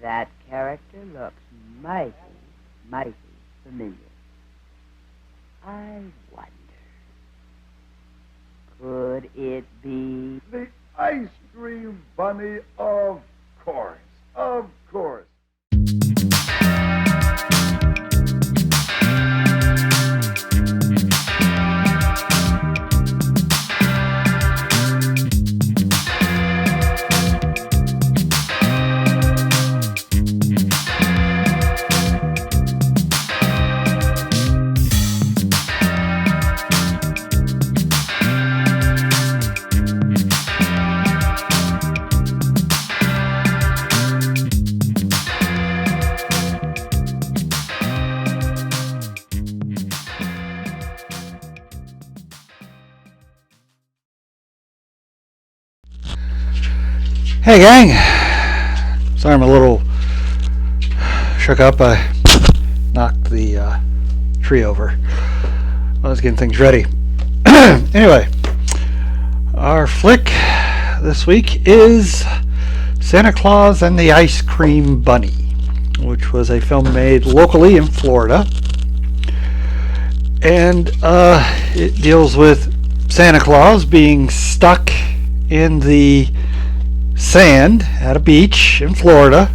That character looks mighty, mighty familiar. I wonder, could it be The ice cream bunny? Of course, of course. Hey gang, sorry I'm a little shook up. I knocked the tree over. I was getting things ready. Anyway, our flick this week is Santa Claus and the Ice Cream Bunny, which was a film made locally in Florida. And it deals with Santa Claus being stuck in the sand at a beach in Florida,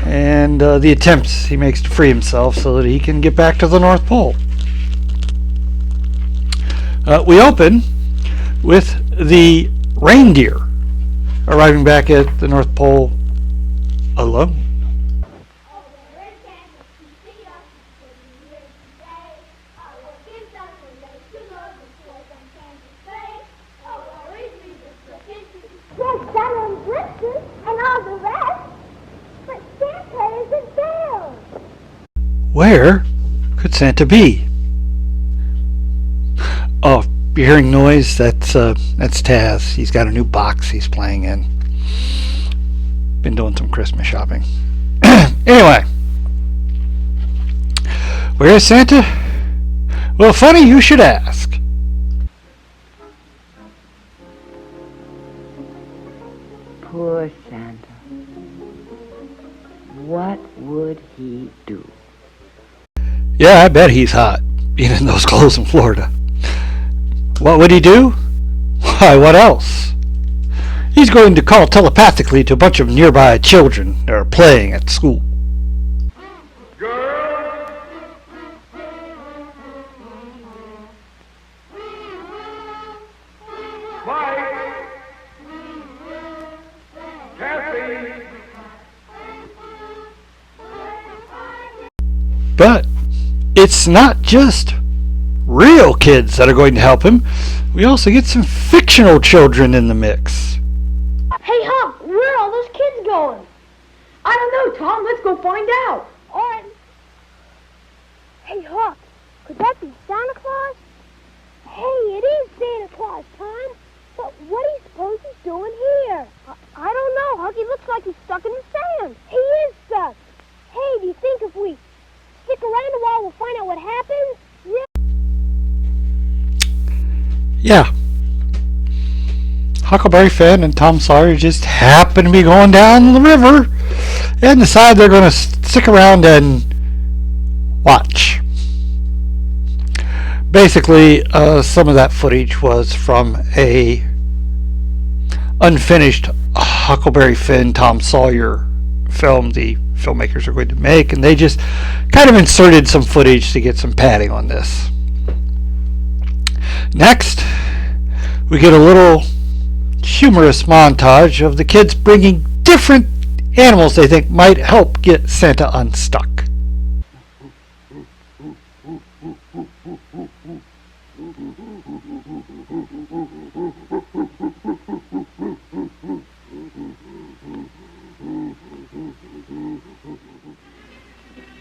and the attempts he makes to free himself so that he can get back to the North Pole. We open with the reindeer arriving back at the North Pole alone. Where could Santa be? Oh, you're hearing noise? That's Taz. He's got a new box he's playing in. Been doing some Christmas shopping. Anyway, where is Santa? Well, funny you should ask. poor Santa? What would he do? Yeah, I bet he's hot, being in those clothes in Florida. What would he do? Why, what else? He's going to call telepathically to a bunch of nearby children that are playing at school. Girl, Mike, Kathy. But it's not just real kids that are going to help him. We also get some fictional children in the mix. Hey, Hump, where are all those kids going? I don't know, Tom. Let's go find out. All right. Hey, Huck, could that be Santa Claus? Hey, it is Santa Claus, Tom. But what do you suppose he's doing here? I don't know, Huck. He looks like he's stuck in the sand. He is stuck. Hey, do you think if we stick around a while, we'll find out what happens? Yeah. Huckleberry Finn and Tom Sawyer just happen to be going down the river and decide they're going to stick around and watch. Basically, some of that footage was from a unfinished Huckleberry Finn, Tom Sawyer film the filmmakers are going to make, and they just kind of inserted some footage to get some padding on this. Next, we get a little humorous montage of the kids bringing different animals they think might help get Santa unstuck.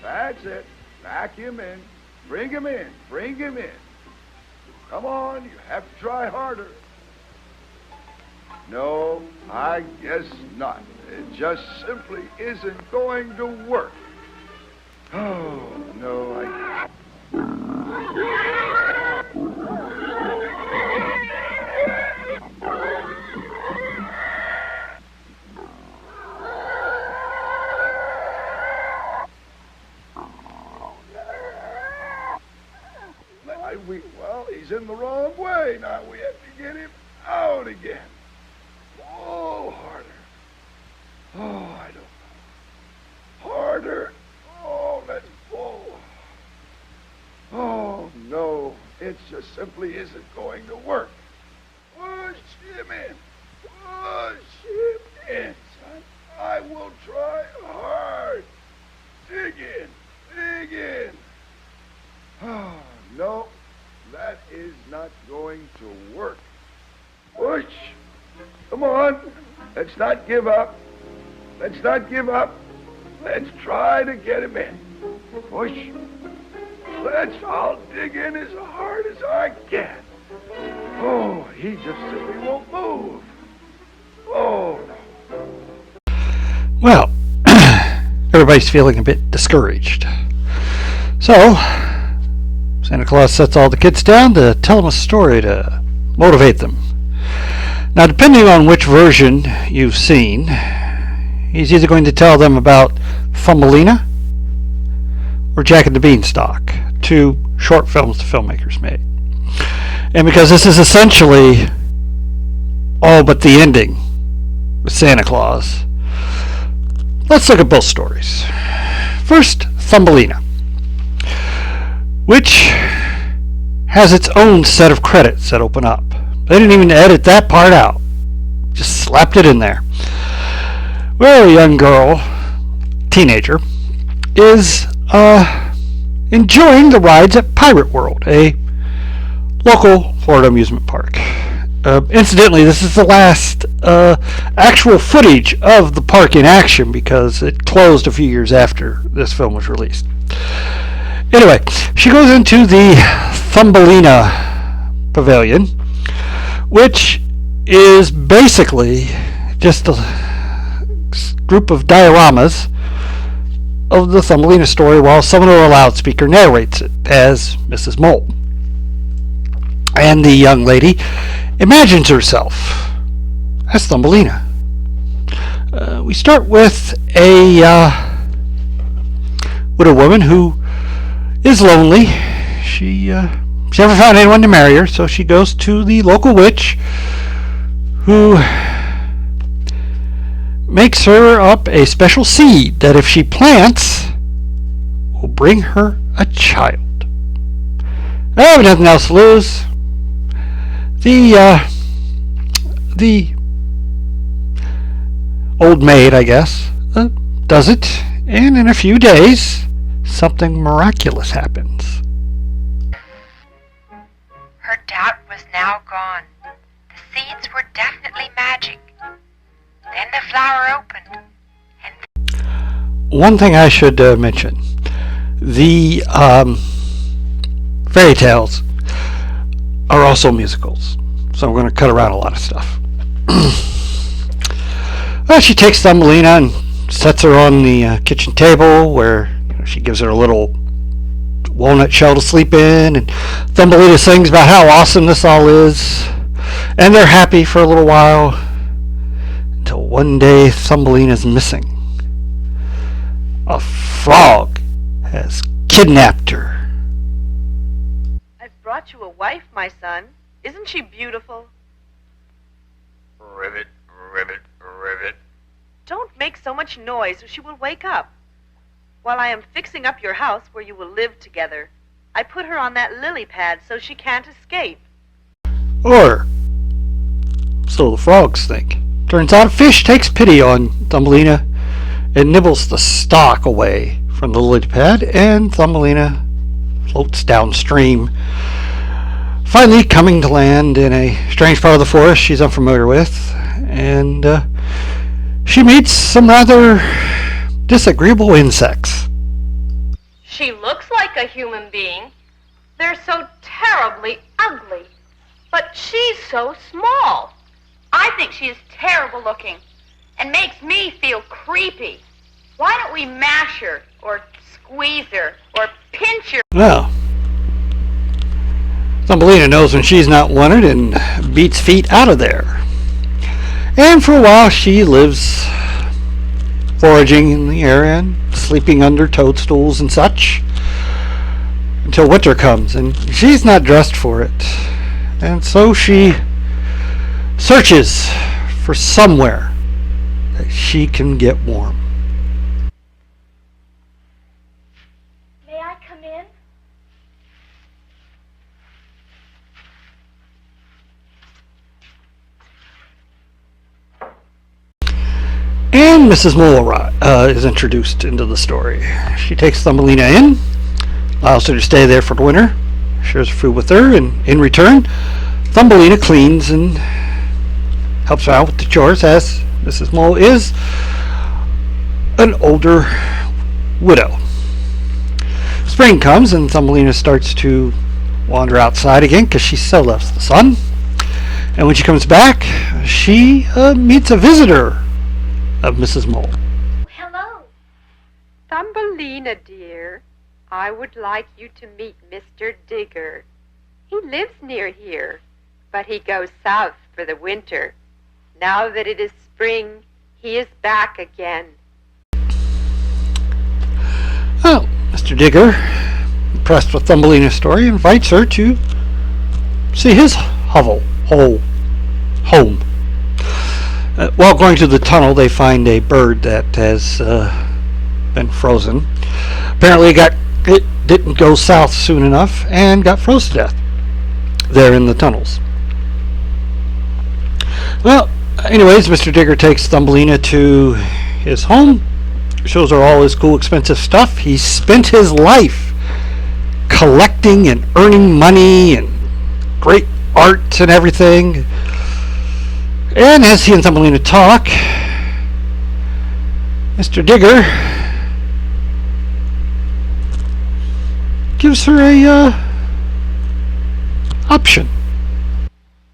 That's it. Back him in. Bring him in. Bring him in. Come on, you have to try harder. No, I guess not. It just simply isn't going to work. Oh, no, He's in the wrong way. Now we have to get him out again. Oh, harder. Oh, I don't know. Harder. Oh, let's pull. Oh, no. It just simply isn't going to work. Push him in. Push him in, son. I will try hard. Dig in. Dig in. Oh, no. That is not going to work. Push. Come on. Let's not give up. Let's not give up. Let's try to get him in. Push. I'll dig in as hard as I can. Oh, he just simply won't move. Oh, no. Well, everybody's feeling a bit discouraged. So, Santa Claus sets all the kids down to tell them a story to motivate them. Now, depending on which version you've seen, he's either going to tell them about Thumbelina or Jack and the Beanstalk, two short films the filmmakers made. And because this is essentially all but the ending with Santa Claus, let's look at both stories. First, Thumbelina, which has its own set of credits that open up. They didn't even edit that part out. Just slapped it in there. Where a young girl, teenager, is enjoying the rides at Pirate World, a local Florida amusement park. Incidentally, this is the last actual footage of the park in action because it closed a few years after this film was released. Anyway, she goes into the Thumbelina Pavilion, which is basically just a group of dioramas of the Thumbelina story while someone over a loudspeaker narrates it as Mrs. Mole. And the young lady imagines herself as Thumbelina. We start with a woman who is lonely. She never found anyone to marry her, so she goes to the local witch who makes her up a special seed that if she plants will bring her a child. I have nothing else to lose. The old maid, I guess, does it, and in a few days something miraculous happens. Her doubt was now gone. The seeds were definitely magic. Then the flower opened, and one thing I should mention, the fairy tales are also musicals, so I'm going to cut around a lot of stuff. Well, she takes Thumbelina and sets her on the kitchen table where she gives her a little walnut shell to sleep in, and Thumbelina sings about how awesome this all is, and they're happy for a little while until one day Thumbelina's missing. A frog has kidnapped her. I've brought you a wife, my son. Isn't she beautiful? Ribbit, ribbit, ribbit. Don't make so much noise or she will wake up. While I am fixing up your house where you will live together, I put her on that lily pad so she can't escape. Or so the frogs think. Turns out a fish takes pity on Thumbelina and nibbles the stalk away from the lily pad, and Thumbelina floats downstream, finally coming to land in a strange part of the forest she's unfamiliar with, and she meets some rather disagreeable insects. She looks like a human being. They're so terribly ugly. But she's so small. I think she is terrible looking and makes me feel creepy. Why don't we mash her or squeeze her or pinch her? Well, Thumbelina knows when she's not wanted and beats feet out of there. And for a while she lives foraging in the area and sleeping under toadstools and such. until winter comes, and she's not dressed for it. And so she searches for somewhere that she can get warm. May I come in? And Mrs. Mole is introduced into the story. She takes Thumbelina in, allows her to stay there for the winter, shares food with her, and in return, Thumbelina cleans and helps her out with the chores, as Mrs. Mole is an older widow. Spring comes and Thumbelina starts to wander outside again because she so loves the sun. And when she comes back, she meets a visitor of Mrs. Mole. Hello. Thumbelina, dear, I would like you to meet Mr. Digger. He lives near here, but he goes south for the winter. Now that it is spring, he is back again. Well, Mr. Digger, impressed with Thumbelina's story, invites her to see his home. While going through the tunnel, they find a bird that has been frozen. Apparently it didn't go south soon enough and got froze to death there in the tunnels. Well, anyways, Mr. Digger takes Thumbelina to his home, shows her all his cool, expensive stuff. He spent his life collecting and earning money and great art and everything. And as he and Thumbelina talk, Mr. Digger gives her a option.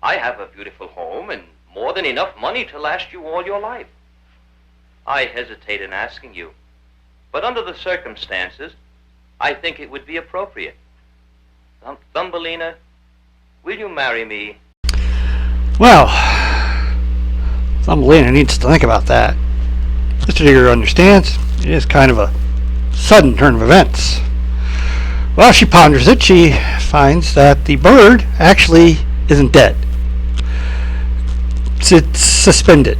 I have a beautiful home and more than enough money to last you all your life. I hesitate in asking you, but under the circumstances, I think it would be appropriate. Thumbelina, will you marry me? Well, Thumbelina needs to think about that. Mr. Digger understands it is kind of a sudden turn of events. While she ponders it, she finds that the bird actually isn't dead. It's suspended.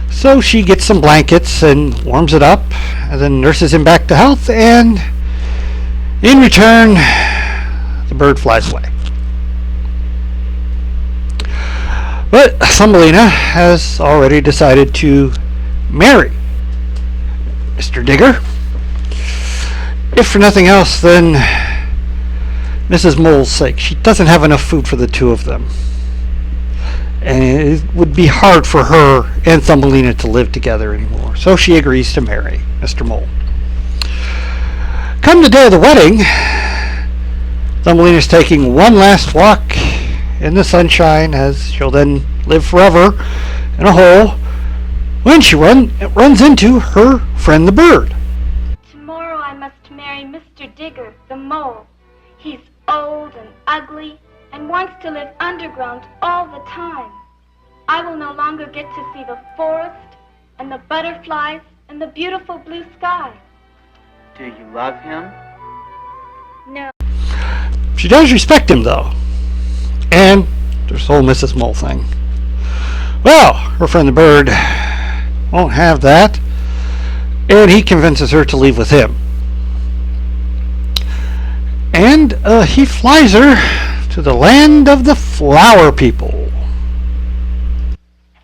So she gets some blankets and warms it up, and then nurses him back to health, and in return, the bird flies away. But Thumbelina has already decided to marry Mr. Digger. If for nothing else, then Mrs. Mole's sake. She doesn't have enough food for the two of them. And it would be hard for her and Thumbelina to live together anymore. So she agrees to marry Mr. Mole. Come the day of the wedding, Thumbelina's taking one last walk in the sunshine, as she'll then live forever in a hole, when she runs into her friend the bird. Tomorrow I must marry Mr. Digger, the mole. He's old and ugly and wants to live underground all the time. I will no longer get to see the forest and the butterflies and the beautiful blue sky. Do you love him? No. She does respect him, though. And there's the whole Mrs. Mole thing. Well, her friend the bird won't have that, and he convinces her to leave with him. And he flies her to the land of the flower people.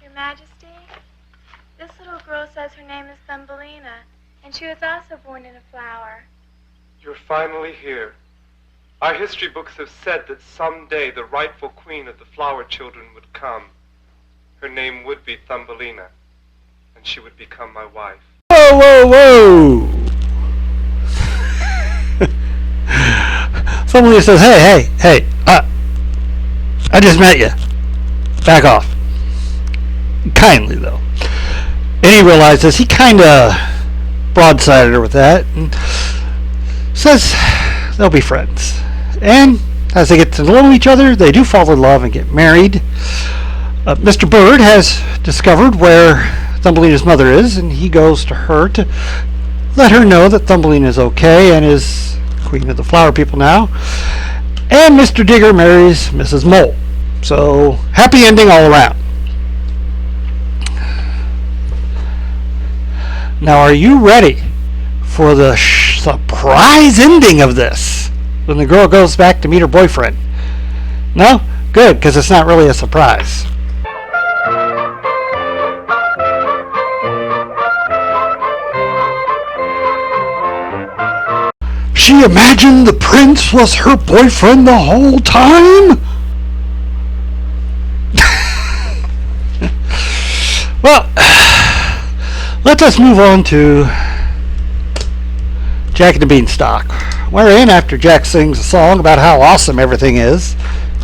Your Majesty, this little girl says her name is Thumbelina, and she was also born in a flower. You're finally here. Our history books have said that someday the rightful queen of the flower children would come. Her name would be Thumbelina, and she would become my wife. Whoa, whoa, whoa! Thumbelina says, hey, I just met you. Back off. Kindly, though. And he realizes he kind of broadsided her with that, and says they'll be friends. And as they get to know each other, they do fall in love and get married. Mr. Bird has discovered where Thumbelina's mother is, and he goes to her to let her know that Thumbelina is okay and is queen of the flower people now. And Mr. Digger marries Mrs. Mole. So, happy ending all around. Now, are you ready for the surprise ending of this? When the girl goes back to meet her boyfriend. No? Good, because it's not really a surprise. She imagined the prince was her boyfriend the whole time? Well, let us move on to Jack and the Beanstalk, wherein after Jack sings a song about how awesome everything is,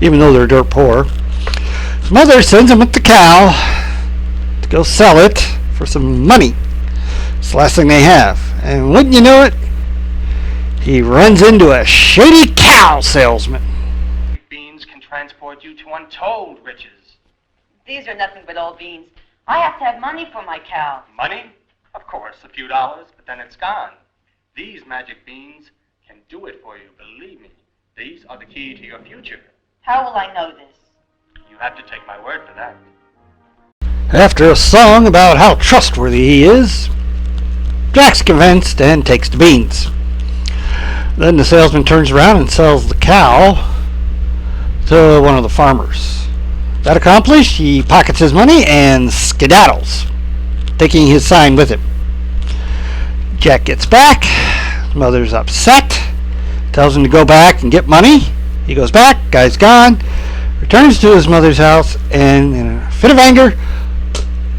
even though they're dirt poor, his mother sends him with the cow to go sell it for some money. It's the last thing they have. And wouldn't you know it, he runs into a shady cow salesman. Beans can transport you to untold riches. These are nothing but old beans. I have to have money for my cow. Money? Of course, a few dollars, but then it's gone. These magic beans can do it for you, believe me. These are the key to your future. How will I know this? You have to take my word for that. After a song about how trustworthy he is, Jack's convinced and takes the beans. Then the salesman turns around and sells the cow to one of the farmers. That accomplished, he pockets his money and skedaddles, taking his sign with him. Jack gets back. His mother's upset, tells him to go back and get money. He goes back, guy's gone, returns to his mother's house, and in a fit of anger,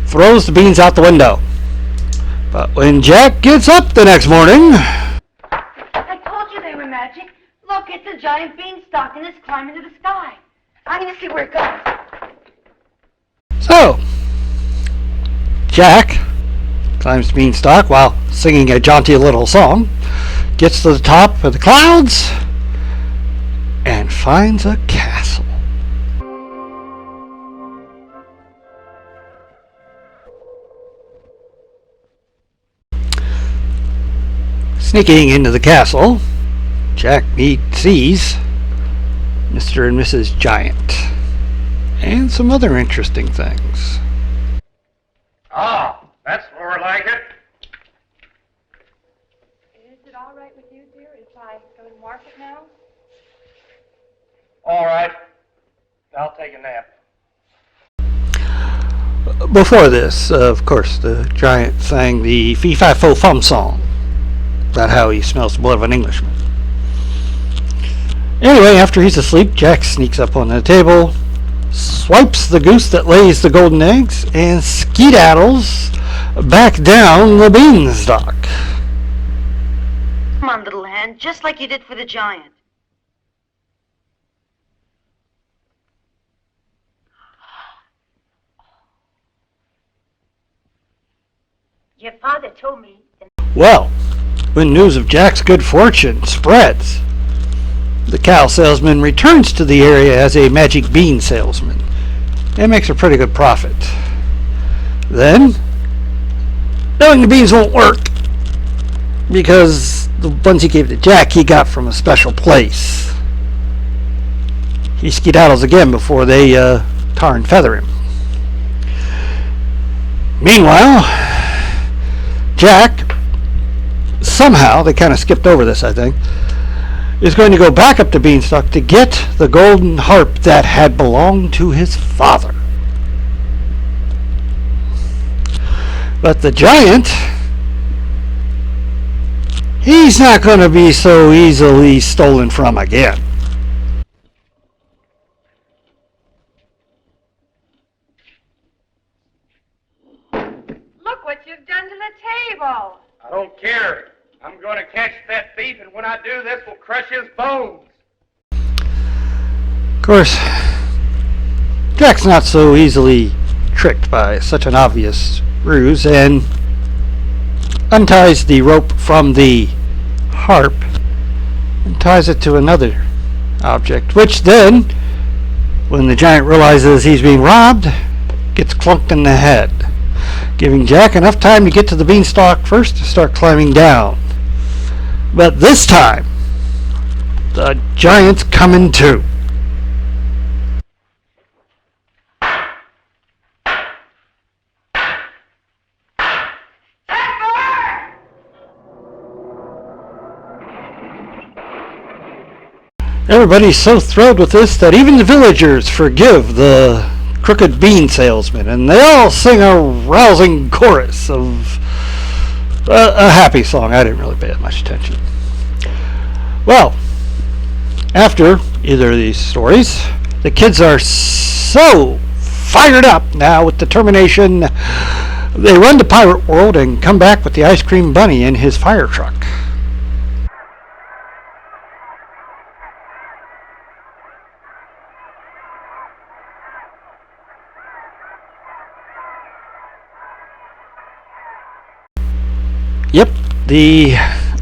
throws the beans out the window. But when Jack gets up the next morning... I told you they were magic. Look, it's a giant beanstalk and it's climbing to the sky. I'm going to see where it goes. So, Jack climbs the beanstalk while singing a jaunty little song, gets to the top of the clouds, and finds a castle. Sneaking into the castle, Jack sees Mr. and Mrs. Giant and some other interesting things. Ah, that's more like it. Is it all right with you, dear, if I go to market now? All right. I'll take a nap. Before this, of course, the giant sang the Fee-Fi-Fo-Fum song about how he smells the blood of an Englishman. Anyway, after he's asleep, Jack sneaks up on the table, swipes the goose that lays the golden eggs, and skedaddles back down the beanstalk. Come on, little hen, just like you did for the giant. Your father told me... Well, when news of Jack's good fortune spreads, the cow salesman returns to the area as a magic bean salesman and makes a pretty good profit. Then, knowing the beans won't work because the ones he gave to Jack he got from a special place, he skedaddles again before they tar and feather him. Meanwhile, Jack, somehow, they kind of skipped over this, I think, is going to go back up to Beanstalk to get the golden harp that had belonged to his father. But the giant, he's not going to be so easily stolen from again. Look what you've done to the table. I don't care. I'm going to catch that thief, and when I do, this will crush his bones. Of course, Jack's not so easily tricked by such an obvious ruse and unties the rope from the harp and ties it to another object, which then, when the giant realizes he's being robbed, gets clunked in the head, giving Jack enough time to get to the beanstalk first to start climbing down. But this time, The Giant's coming too. Everybody's so thrilled with this that even the villagers forgive the crooked bean salesman, and they all sing a rousing chorus of a happy song. I didn't really pay that much attention. Well, after either of these stories, the kids are so fired up now with determination, they run to Pirate World and come back with the ice cream bunny in his fire truck. Yep, the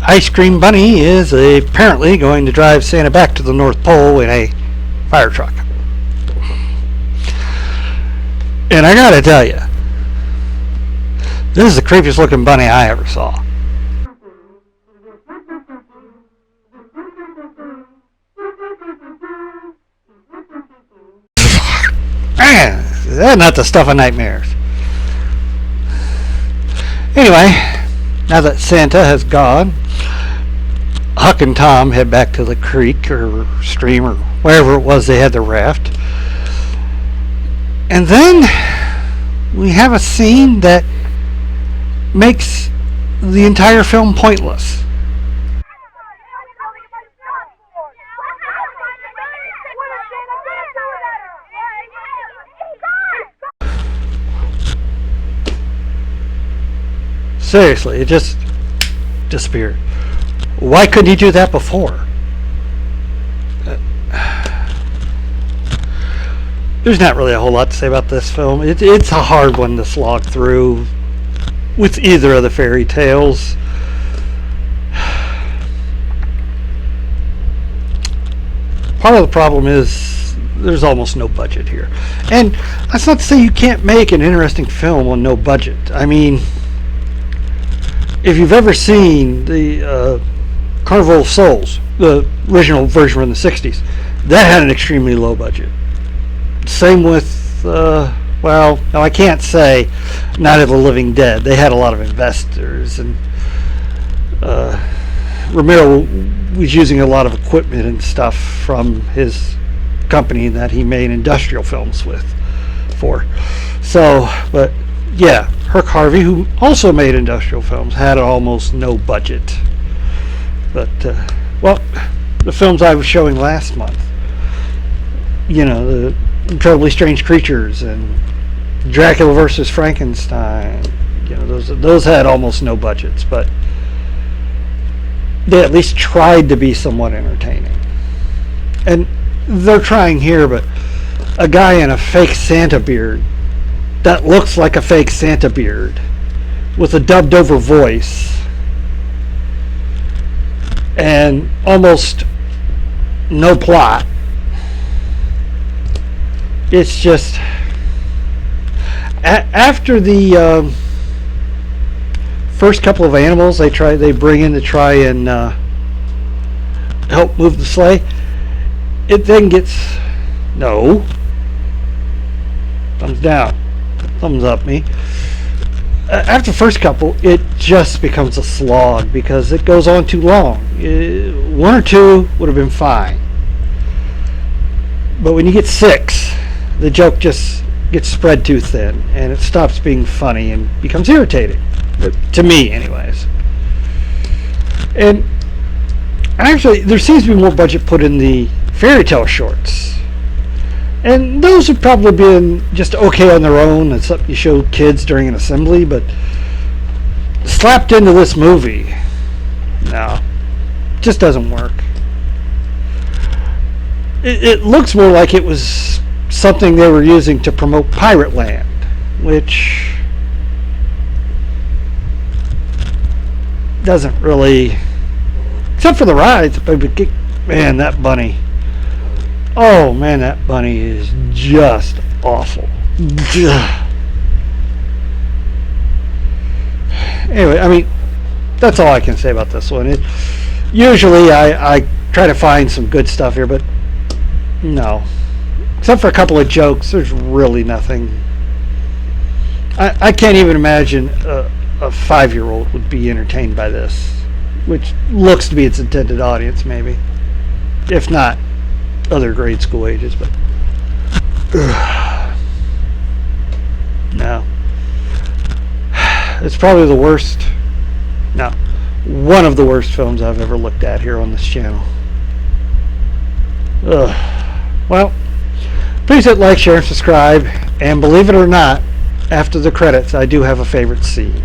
ice cream bunny is apparently going to drive Santa back to the North Pole in a fire truck. And I gotta tell you, this is the creepiest looking bunny I ever saw. Man, that's not the stuff of nightmares. Anyway, now that Santa has gone, Huck and Tom head back to the creek or stream or wherever it was they had the raft. And then we have a scene that makes the entire film pointless. Seriously, it just disappeared. Why couldn't he do that before? There's not really a whole lot to say about this film. It's a hard one to slog through with either of the fairy tales. Part of the problem is there's almost no budget here. And that's not to say you can't make an interesting film on no budget. I mean, if you've ever seen the Carnival of Souls, the original version from the 60s, that had an extremely low budget. Same with, well, no, I can't say Night of the Living Dead. They had a lot of investors, and Romero was using a lot of equipment and stuff from his company that he made industrial films for. So, but yeah, Herc Harvey, who also made industrial films, had almost no budget. But, well, the films I was showing last month, you know, the Incredibly Strange Creatures and Dracula versus Frankenstein, you know, those had almost no budgets, but they at least tried to be somewhat entertaining. And they're trying here, but a guy in a fake Santa beard that looks like a fake Santa beard with a dubbed over voice and almost no plot. It's just after the first couple of animals they bring in to try and help move the sleigh, it then gets no thumbs down, thumbs up me. After the first couple, it just becomes a slog because it goes on too long. One or two would have been fine, but when you get 6, the joke just gets spread too thin and it stops being funny and becomes irritating, to me anyways. And actually there seems to be more budget put in the fairy tale shorts, and those have probably been just okay on their own and something you show kids during an assembly, but slapped into this movie, no, just doesn't work. It looks more like it was something they were using to promote Pirate Land, which doesn't really, except for the rides, but man, that bunny, oh man, that bunny is just awful. Anyway, I mean, that's all I can say about this one. Usually I try to find some good stuff here, but no. Except for a couple of jokes, there's really nothing. I can't even imagine a 5-year-old would be entertained by this, which looks to be its intended audience, maybe. If not other grade school ages, but no. It's probably the worst, no, one of the worst films I've ever looked at here on this channel. Well, please hit like, share, and subscribe, and believe it or not, after the credits I do have a favorite scene.